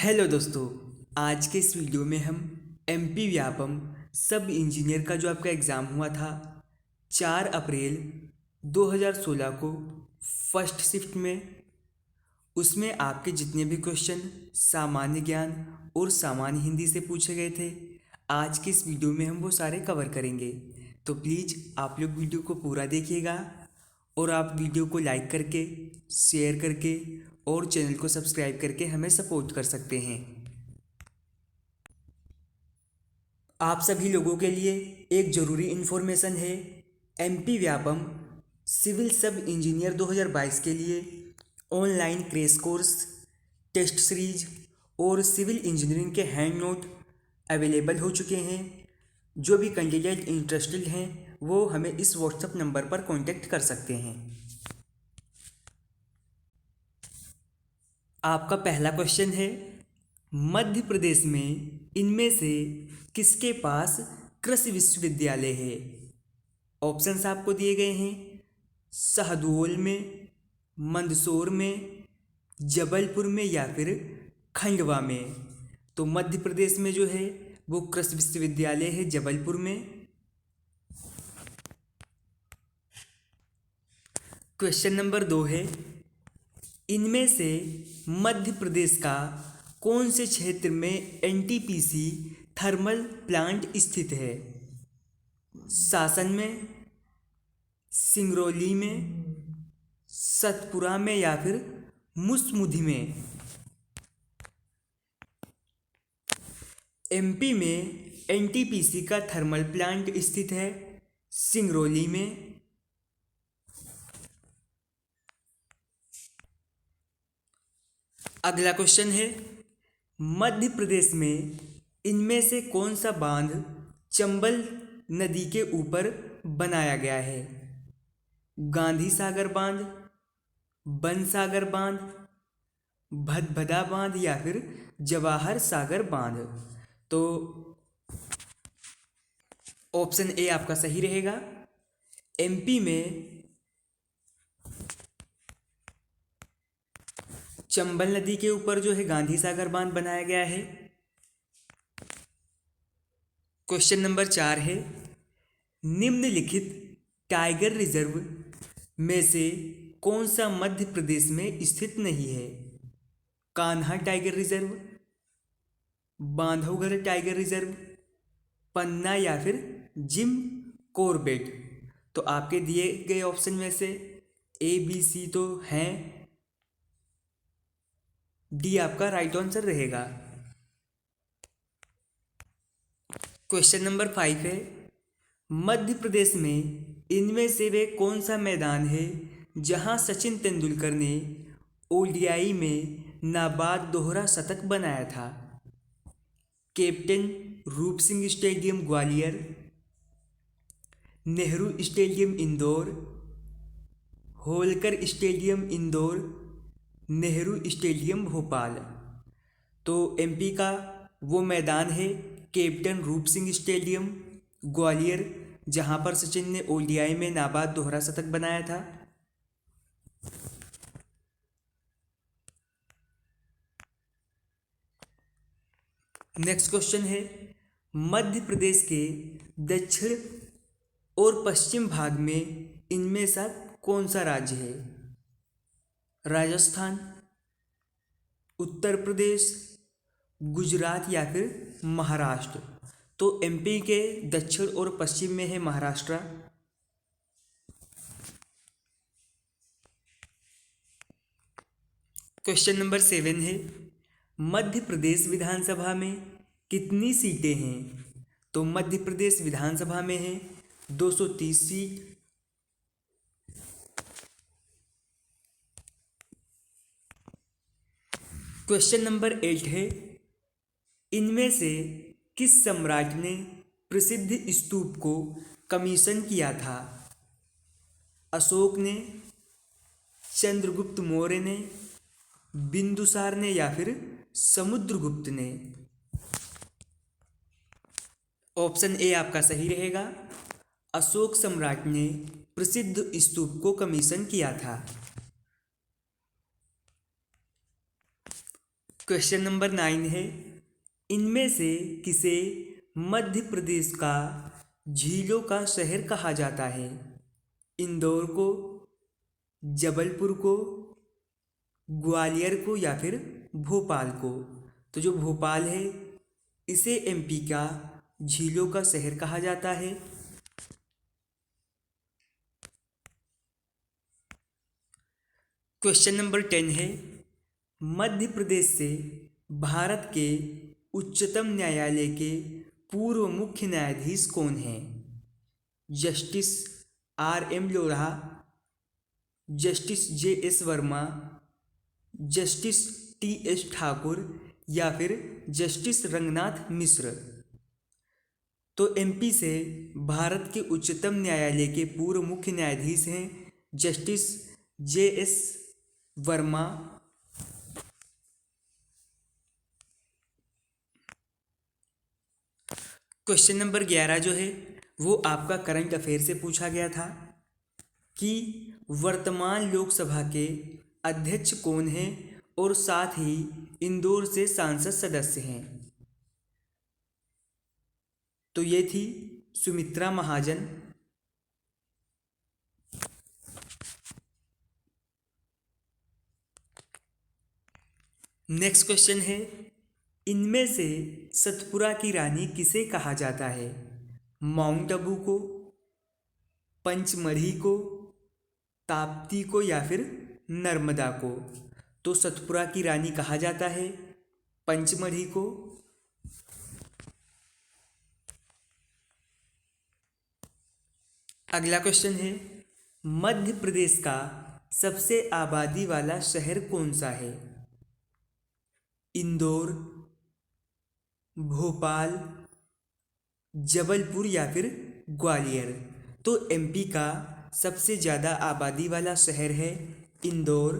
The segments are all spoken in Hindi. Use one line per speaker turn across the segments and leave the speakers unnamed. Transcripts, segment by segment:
हेलो दोस्तों। आज के इस वीडियो में हम एमपी व्यापम सब इंजीनियर का जो आपका एग्ज़ाम हुआ था 4 अप्रैल 2016 को फर्स्ट शिफ्ट में, उसमें आपके जितने भी क्वेश्चन सामान्य ज्ञान और सामान्य हिंदी से पूछे गए थे, आज के इस वीडियो में हम वो सारे कवर करेंगे। तो प्लीज़ आप लोग वीडियो को पूरा देखिएगा और आप वीडियो को लाइक करके, शेयर करके और चैनल को सब्सक्राइब करके हमें सपोर्ट कर सकते हैं। आप सभी लोगों के लिए एक ज़रूरी इन्फॉर्मेशन है। MP Vyapam civil sub engineer 2022 के लिए online crash course, test series और सिविल इंजीनियरिंग के हैंड नोट अवेलेबल हो चुके हैं। जो भी कैंडिडेट इंटरेस्टेड हैं वो हमें इस व्हाट्सएप नंबर पर कांटेक्ट कर सकते हैं। आपका पहला क्वेश्चन है, मध्य प्रदेश में इनमें से किसके पास कृषि विश्वविद्यालय है? ऑप्शंस आपको दिए गए हैं, शहडोल में, मंदसौर में, जबलपुर में या फिर खंडवा में। तो मध्य प्रदेश में जो है वो कृषि विश्वविद्यालय है जबलपुर में। क्वेश्चन नंबर 2 है, इनमें से मध्य प्रदेश का कौन से क्षेत्र में एनटीपीसी थर्मल प्लांट स्थित है? शासन में, सिंगरौली में, सतपुरा में या फिर मुसमुदी में। एमपी में एनटीपीसी का थर्मल प्लांट स्थित है सिंगरौली में। अगला क्वेश्चन है, मध्य प्रदेश में इनमें से कौन सा बांध चंबल नदी के ऊपर बनाया गया है? गांधी सागर बांध, बनसागर बांध, भदभदा बांध या फिर जवाहर सागर बांध। तो ऑप्शन ए आपका सही रहेगा। एमपी में चंबल नदी के ऊपर जो है गांधी सागर बांध बनाया गया है। क्वेश्चन नंबर 4 है, निम्नलिखित टाइगर रिजर्व में से कौन सा मध्य प्रदेश में स्थित नहीं है? Kanha tiger reserve, Bandhavgarh tiger reserve, Panna या फिर जिम कॉर्बेट। तो आपके दिए गए ऑप्शन में से ए बी सी तो हैं, डी आपका राइट आंसर रहेगा। क्वेश्चन नंबर 5 है, मध्य प्रदेश में इनमें से वे कौन सा मैदान है जहां सचिन तेंदुलकर ने ओडीआई में नाबाद दोहरा शतक बनाया था? कैप्टन रूप Singh stadium Gwalior, Nehru stadium Indore, Holkar stadium Indore, Nehru stadium Bhopal. तो एमपी का वो मैदान है कैप्टन रूप सिंह स्टेडियम ग्वालियर, जहां पर सचिन ने ओडीआई में नाबाद दोहरा शतक बनाया था। नेक्स्ट क्वेश्चन है, मध्य प्रदेश के दक्षिण और पश्चिम भाग में इनमें से कौन सा राज्य है? राजस्थान, उत्तर प्रदेश, गुजरात या फिर महाराष्ट्र। तो एमपी के दक्षिण और पश्चिम में है महाराष्ट्र। क्वेश्चन नंबर 7 है, मध्य प्रदेश विधानसभा में कितनी सीटें हैं? तो मध्य प्रदेश विधानसभा में है 230 सीट। क्वेश्चन नंबर 8 है, इनमें से किस सम्राट ने प्रसिद्ध स्तूप को कमीशन किया था? अशोक ने, चंद्रगुप्त मौर्य ने, बिंदुसार ने या फिर समुद्रगुप्त ने। ऑप्शन ए आपका सही रहेगा, अशोक सम्राट ने प्रसिद्ध स्तूप को कमीशन किया था। क्वेश्चन नंबर 9 है, इनमें से किसे मध्य प्रदेश का झीलों का शहर कहा जाता है? इंदौर को, जबलपुर को, ग्वालियर को या फिर भोपाल को? तो जो भोपाल है इसे एमपी का झीलों का शहर कहा जाता है। क्वेश्चन नंबर 10 है, मध्य प्रदेश से भारत के उच्चतम न्यायालय के पूर्व मुख्य न्यायाधीश कौन हैं? Justice RM. Lodha, justice JS. Verma, justice T.S.. Thakur या फिर जस्टिस रंगनाथ मिश्र? तो एमपी से भारत के उच्चतम न्यायालय के पूर्व मुख्य न्यायाधीश हैं justice JS. Verma. Question number 11 जो है वो आपका करंट अफेयर से पूछा गया था कि वर्तमान लोकसभा के अध्यक्ष कौन हैं और साथ ही इंदौर से सांसद सदस्य हैं? तो ये थी सुमित्रा महाजन। नेक्स्ट क्वेश्चन है, इनमें से सतपुरा की रानी किसे कहा जाता है? माउंट आबू को, पंचमढ़ी को, ताप्ती को या फिर नर्मदा को? तो सतपुरा की रानी कहा जाता है पंचमढ़ी को। अगला क्वेश्चन है, मध्य प्रदेश का सबसे आबादी वाला शहर कौन सा है? इंदौर, भोपाल, जबलपुर या फिर ग्वालियर? तो एमपी का सबसे ज़्यादा आबादी वाला शहर है इंदौर।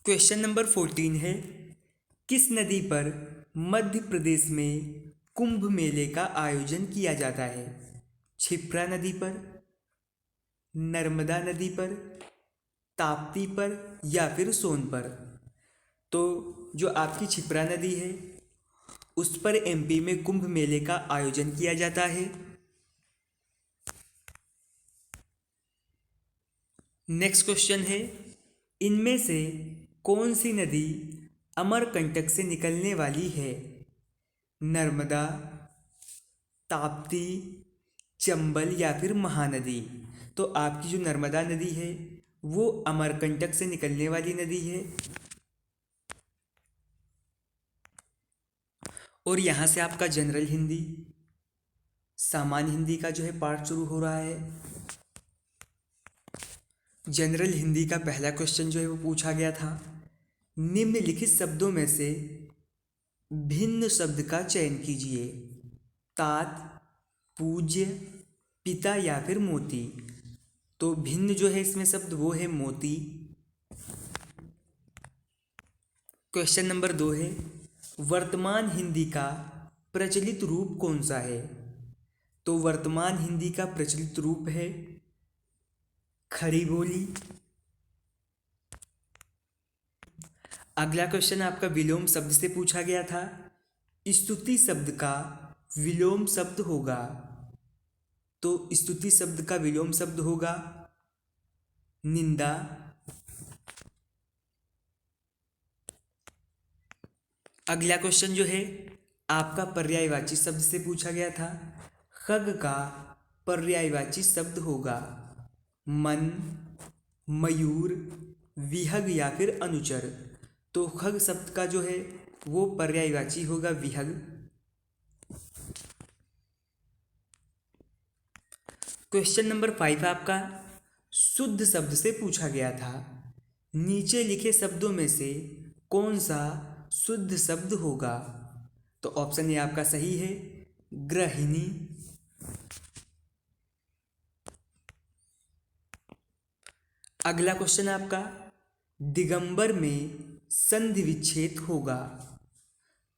क्वेश्चन नंबर 14 है, किस नदी पर मध्य प्रदेश में कुंभ मेले का आयोजन किया जाता है? क्षिप्रा नदी पर, नर्मदा नदी पर, ताप्ती पर या फिर सोन पर? तो जो आपकी क्षिप्रा नदी है उस पर एमपी में कुंभ मेले का आयोजन किया जाता है। नेक्स्ट क्वेश्चन है, इनमें से कौन सी नदी अमरकंटक से निकलने वाली है? नर्मदा, ताप्ती, चंबल या फिर महानदी? तो आपकी जो नर्मदा नदी है वो अमरकंटक से निकलने वाली नदी है। और यहाँ से आपका जनरल हिंदी, सामान्य हिंदी का जो है पार्ट शुरू हो रहा है। जनरल हिंदी का पहला क्वेश्चन जो है वो पूछा गया था, निम्नलिखित शब्दों में से भिन्न शब्द का चयन कीजिए। तात, पूज्य, पिता या फिर मोती? तो भिन्न जो है इसमें शब्द वो है मोती। क्वेश्चन नंबर 2 है, वर्तमान हिंदी का प्रचलित रूप कौन सा है? तो वर्तमान हिंदी का प्रचलित रूप है खड़ी बोली। अगला क्वेश्चन आपका विलोम शब्द से पूछा गया था, स्तुति शब्द का विलोम शब्द होगा? तो स्तुति शब्द का विलोम शब्द होगा निंदा। अगला क्वेश्चन जो है आपका पर्यायवाची शब्द से पूछा गया था, खग का पर्यायवाची शब्द होगा मन, मयूर, विहग या फिर अनुचर? तो खग शब्द का जो है वो पर्यायवाची होगा विहग। क्वेश्चन नंबर 5 आपका शुद्ध शब्द से पूछा गया था, नीचे लिखे शब्दों में से कौन सा शुद्ध शब्द होगा? तो ऑप्शन ए आपका सही है गृहिणी। अगला क्वेश्चन आपका दिगंबर में संधि विच्छेद होगा?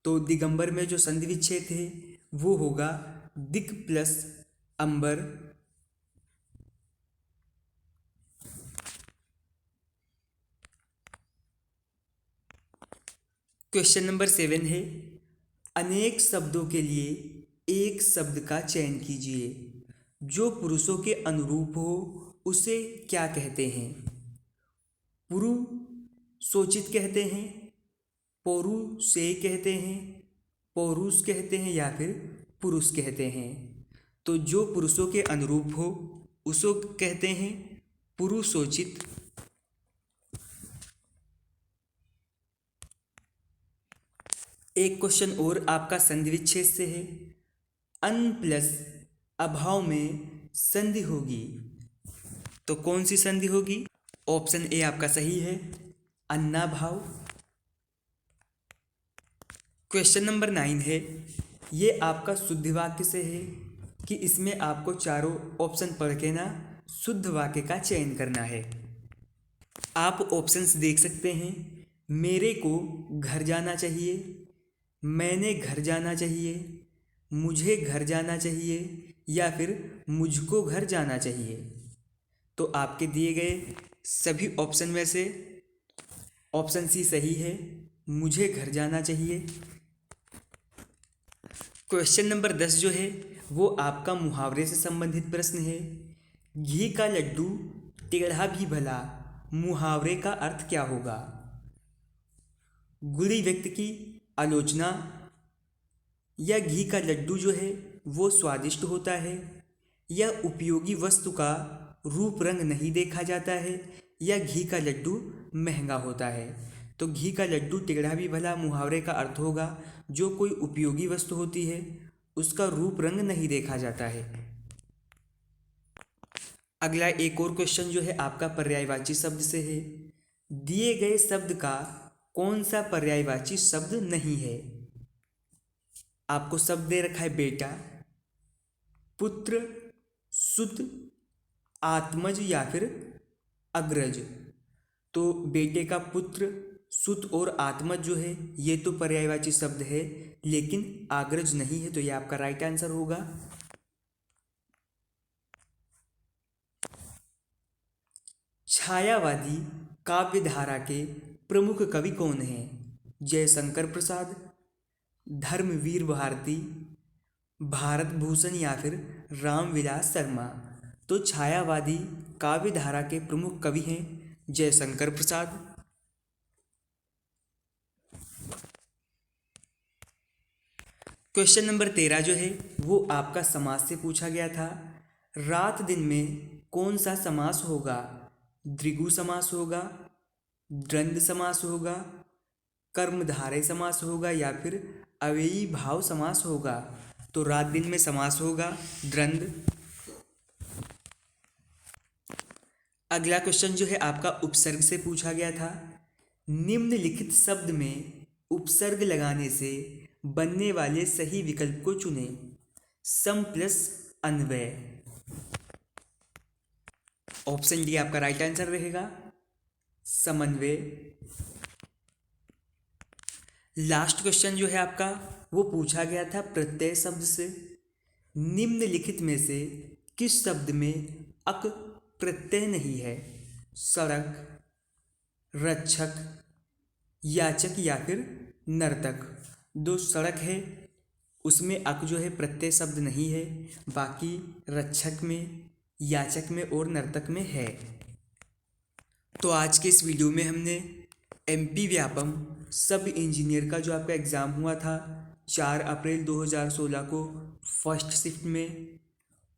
तो दिगंबर में जो संधि विच्छेद है वो होगा दिक प्लस अंबर। क्वेश्चन नंबर 7 है, अनेक शब्दों के लिए एक शब्द का चयन कीजिए जो पुरुषों के अनुरूप हो, उसे क्या कहते हैं? पुरुषोचित कहते हैं, पौरुषेय कहते हैं, पौरुष कहते हैं या फिर पुरुष कहते हैं? तो जो पुरुषों के अनुरूप हो उसको कहते हैं पुरुषोचित। एक क्वेश्चन और आपका संधि विच्छेद से है, अन प्लस अभाव में संधि होगी, तो कौन सी संधि होगी? ऑप्शन ए आपका सही है, अन्नाभाव। क्वेश्चन नंबर 9 है, ये आपका शुद्ध वाक्य से है कि इसमें आपको चारों ऑप्शन पढ़ के ना शुद्ध वाक्य का चयन करना है। आप ऑप्शंस देख सकते हैं, मेरे को घर जाना चाहिए, मैंने घर जाना चाहिए, मुझे घर जाना चाहिए या फिर मुझको घर जाना चाहिए। तो आपके दिए गए सभी ऑप्शन में से ऑप्शन सी सही है, मुझे घर जाना चाहिए। क्वेश्चन नंबर 10 जो है वो आपका मुहावरे से संबंधित प्रश्न है, घी का लड्डू टेढ़ा भी भला, मुहावरे का अर्थ क्या होगा? गुणी व्यक्ति की आलोचना, या घी का लड्डू जो है वो स्वादिष्ट होता है, या उपयोगी वस्तु का रूप रंग नहीं देखा जाता है, या घी का लड्डू महंगा होता है? तो घी का लड्डू टेढ़ा भी भला मुहावरे का अर्थ होगा जो कोई उपयोगी वस्तु होती है उसका रूप रंग नहीं देखा जाता है। अगला एक और क्वेश्चन जो है आपका पर्यायवाची शब्द से है, दिए गए शब्द का कौन सा पर्यायवाची शब्द नहीं है? आपको शब्द दे रखा है बेटा, पुत्र, सुत, आत्मज या फिर अग्रज। तो बेटे का पुत्र, सुत और आत्मज जो है ये तो पर्यायवाची शब्द है, लेकिन अग्रज नहीं है, तो ये आपका राइट आंसर होगा। छायावादी काव्यधारा के प्रमुख कवि कौन हैं? जयशंकर प्रसाद, धर्मवीर भारती, भारत भूषण या फिर रामविलास शर्मा। तो छायावादी काव्यधारा के प्रमुख कवि हैं जयशंकर प्रसाद। क्वेश्चन नंबर 13 जो है वो आपका समास से पूछा गया था, रात दिन में कौन सा समास होगा? द्विगु समास होगा, द्वंद्व समास होगा, कर्मधारय समास होगा या फिर अव्ययी भाव समास होगा? तो रात दिन में समास होगा द्वंद्व। अगला क्वेश्चन जो है आपका उपसर्ग से पूछा गया था, निम्नलिखित शब्द में उपसर्ग लगाने से बनने वाले सही विकल्प को चुनें। सम प्लस अन्वय। ऑप्शन डी आपका राइट आंसर रहेगा, समन्वय। लास्ट क्वेश्चन जो है आपका वो पूछा गया था प्रत्यय शब्द से, निम्नलिखित में से किस शब्द में अक प्रत्यय नहीं है? सड़क, रक्षक, याचक या फिर नर्तक। दो सड़क है उसमें अक जो है प्रत्यय शब्द नहीं है, बाकी रक्षक में, याचक में और नर्तक में है। तो आज के इस वीडियो में हमने एमपी व्यापम सब इंजीनियर का जो आपका एग्ज़ाम हुआ था 4 अप्रैल 2016 को फर्स्ट शिफ्ट में,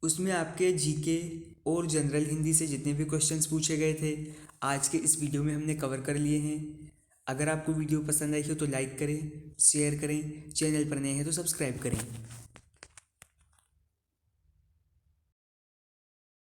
उसमें आपके जीके और जनरल हिंदी से जितने भी क्वेश्चंस पूछे गए थे आज के इस वीडियो में हमने कवर कर लिए हैं। अगर आपको वीडियो पसंद आई हो तो लाइक करें, शेयर करें, चैनल पर नए हैं तो सब्सक्राइब करें।